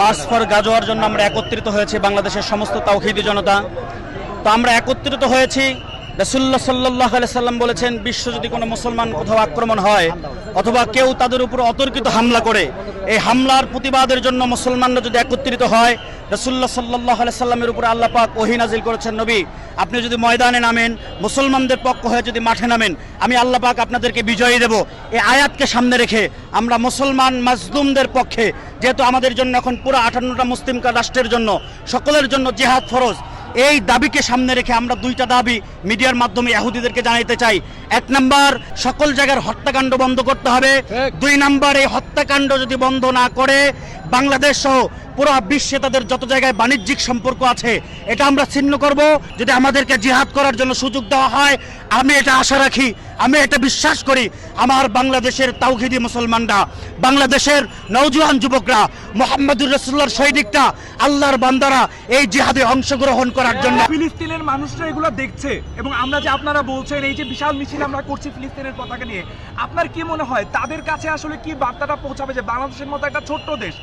March for গাজোয়ার জন্য আমরা একত্রিত হয়েছি বাংলাদেশের সমস্ত তাওহীদি জনতা। তো আমরা একত্রিত হয়েছি, রাসূলুল্লাহ সাল্লাল্লাহু আলাইহি সাল্লাম বলেছেন, বিশ্ব যদি কোনো মুসলমান কোথাও আক্রমণ হয় অথবা কেউ তাদের উপর অতর্কিত হামলা করে, এই হামলার প্রতিবাদের জন্য মুসলমানরা যদি একত্রিত হয়, রাসূলুল্লাহ সাল্লাল্লাহু আলাইহি সাল্লামের উপর আল্লাহ পাক ওহী নাজিল করেছেন, নবী আপনি যদি ময়দানে নামেন, মুসলমানদের পক্ষ হয়ে যদি মাঠে নামেন, আমি আল্লাহ পাক আপনাদেরকে বিজয়ী দেব। এই আয়াতকে সামনে রেখে আমরা মুসলমান মাজলুমদের পক্ষে, যেহেতু আমাদের জন্য এখন পুরো 58টা মুসলিম রাষ্ট্রের জন্য সকলের জন্য জিহাদ ফরজ, এই দাবিকে সামনে রেখে আমরা দুইটা দাবি মিডিয়ার মাধ্যমে ইহুদিদেরকে জানাইতে চাই। এক নাম্বার, সকল জায়গার হত্যাকাণ্ড বন্ধ করতে হবে। দুই নাম্বার, এই হত্যাকাণ্ড যদি বন্ধ না করে বাংলাদেশ সহ পুরো বিশ্বে তাদের যত জায়গায় বাণিজ্যিক সম্পর্ক আছে এটা আমরা ছিন্ন করব। যদি আমাদেরকে জিহাদ করার জন্য সুযোগ দেওয়া হয়, আমি এটা আশা রাখি, আমি এটা বিশ্বাস করি, আমার বাংলাদেশের তাওহীদি মুসলমানরা, বাংলাদেশের নওজোয়ান যুবকরা, মুহাম্মদুর রাসূলুল্লাহর সৈনিকরা, আল্লাহর বান্দারা এই জিহাদে অংশগ্রহণ করার জন্য। ফিলিস্তিনের মানুষরা এগুলো দেখছে এবং আমরা যে আপনারা বলছেন এই যে বিশাল মিছিল আমরা করছি ফিলিস্তিনের পতাকা নিয়ে, আপনার কি মনে হয় তাদের কাছে আসলে কি বার্তাটা পৌঁছাবে যে বাংলাদেশের মতো একটা ছোট্ট দেশ,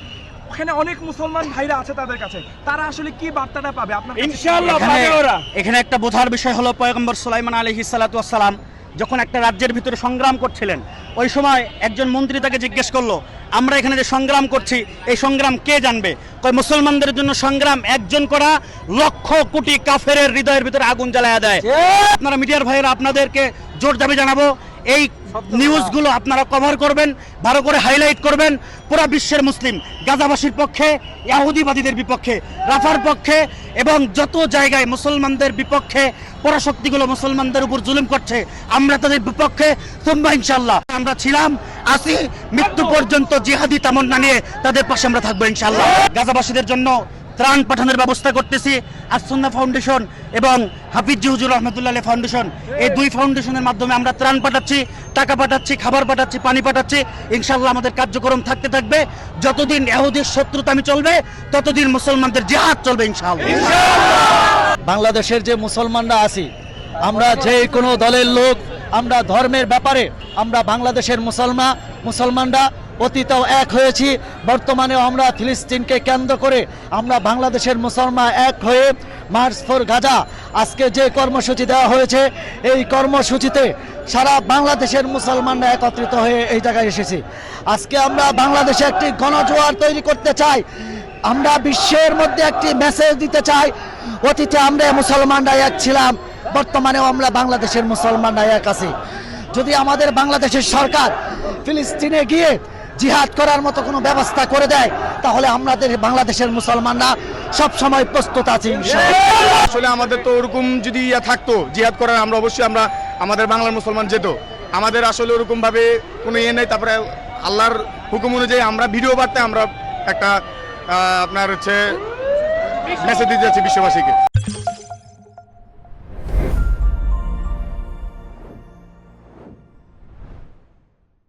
ওখানে অনেক মুসলমান ভাইরা আছে, তাদের কাছে তারা আসলে কি বার্তাটা পাবে? আপনার ইনশাআল্লাহ পাবে ওরা। এখানে একটা বোঝার বিষয় হলো, পয়গম্বর সুলাইমান আলাইহিস সালাতু ওয়াস সালাম যখন একটা রাজ্যের ভিতরে সংগ্রাম করছিলেন, ওই সময় একজন মন্ত্রী তাকে জিজ্ঞেস করলো, আমরা এখানে যে সংগ্রাম করছি এই সংগ্রাম কে জানবে? কয় মুসলমানদের জন্য সংগ্রাম একজন করা লক্ষ কোটি কাফেরের হৃদয়ের ভিতরে আগুন জ্বালায়া দেয়। আপনারা মিডিয়ার ভাইয়েরা, আপনাদেরকে জোর দাবি জানাবো, এই নিউজগুলো আপনারা কভার করবেন, ভালো করে হাইলাইট করবেন। পুরো বিশ্বের মুসলিম গাজাবাসীর পক্ষে, ইহুদিবাদীদের বিপক্ষে, রাফার পক্ষে এবং যত জায়গায় মুসলমানদের বিপক্ষে পরাশক্তিগুলো মুসলমানদের উপর জুলুম করছে, আমরা তাদের বিপক্ষে তোমরা ইনশাআল্লাহ আমরা ছিলাম, আছি, মৃত্যু পর্যন্ত জিহাদি তামান্না নিয়ে তাদের পাশে আমরা থাকবো ইনশাআল্লাহ। গাজাবাসীদের জন্য ত্রাণ পাঠানোর ব্যবস্থা করতেছি। আসুন্নাহ ফাউন্ডেশন এবং হাফিজ হুজুর রহমতুল্লাহ ফাউন্ডেশন, এই দুই ফাউন্ডেশনের মাধ্যমে আমরা ত্রাণ পাঠাচ্ছি, টাকা পাঠাচ্ছি, খাবার পাঠাচ্ছি, পানি পাঠাচ্ছি। ইনশাআল্লাহ আমাদের কার্যক্রম থাকতে থাকবে। যতদিন ইহুদির শত্রুতামি চলবে ততদিন মুসলমানদের জিহাদ চলবে ইনশাআল্লাহ। বাংলাদেশের যে মুসলমানরা আছি, আমরা যে কোনো দলের লোক, আমরা ধর্মের ব্যাপারে আমরা বাংলাদেশের মুসলমানরা অতীতেও এক হয়েছি, বর্তমানেও আমরা ফিলিস্তিনকে কেন্দ্র করে আমরা বাংলাদেশের মুসলমান এক হয়ে মার্চ ফর গাজা আজকে যে কর্মসূচি দেওয়া হয়েছে, এই কর্মসূচিতে সারা বাংলাদেশের মুসলমানরা একত্রিত হয়ে এই জায়গায় এসেছি। আজকে আমরা বাংলাদেশে একটি গণজোয়ার তৈরি করতে চাই, আমরা বিশ্বের মধ্যে একটি মেসেজ দিতে চাই। অতীতে আমরা মুসলমানরা এক ছিলাম, বর্তমানেও আমরা বাংলাদেশের মুসলমানরা এক আছি। যদি আমাদের বাংলাদেশের সরকার ফিলিস্তিনে গিয়ে জিহাদ করার মতো কোনো ব্যবস্থা করে দেয়, তাহলে আমাদের বাংলাদেশের মুসলমানরা সব সময় প্রস্তুত আছে ইনশাআল্লাহ। আসলে আমাদের তো ওরকম যদি থাকতো জিহাদ করার, আমরা অবশ্যই আমাদের বাংলার মুসলমান যেত। আমাদের আসলে ওরকম ভাবে কোনো ইয়ে নেই। তারপরে আল্লাহর হুকুম অনুযায়ী আমরা ভিডিও বার্তায় আমরা একটা আপনার হচ্ছে মেসেজ দিতে যাচ্ছি বিশ্ববাসীকে।